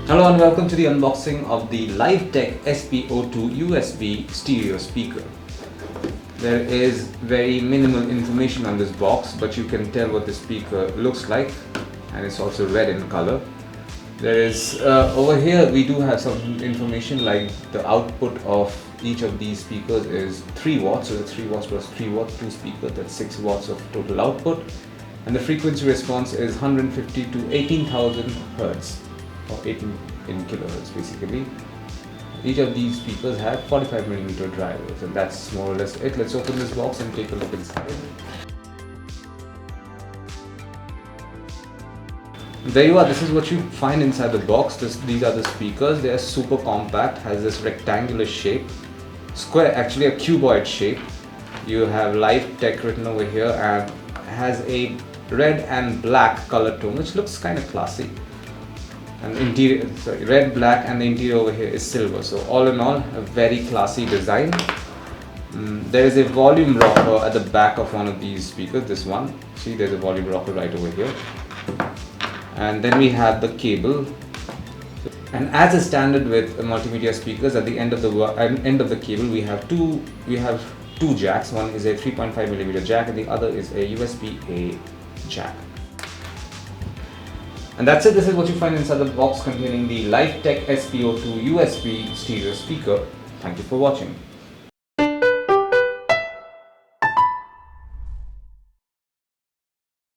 Hello and welcome to the unboxing of the LiveTech SPO2 USB stereo speaker. There is very minimal information on this box, but you can tell what the speaker looks like, and it's also red in color. There is over here we do have some information like the output of each of these speakers is 3 watts, so the 3 watts plus 3 watts, 2 speakers, that's 6 watts of total output, and the frequency response is 150 to 18,000 hertz, or 18 in kilohertz basically. Each of these speakers have 45mm drivers, and that's more or less it. Let's open this box and take a look inside. There you are. This is what you find inside the box. These are the speakers. They are super compact, has this rectangular shape, square, actually a cuboid shape. You have LiveTech written over here and has a red and black color tone, which looks kind of classy. And interior, red, black, and the interior over here is silver. So all in all, a very classy design. There is a volume rocker at the back of one of these speakers. This one, see, there's a volume rocker right over here. And then we have the cable. And as is standard with multimedia speakers, at the end of the cable, we have two jacks. One is a 3.5mm jack, and the other is a USB-A jack. And that's it. This is what you find inside the box containing the LiveTech SPO2 USB stereo speaker. Thank you for watching.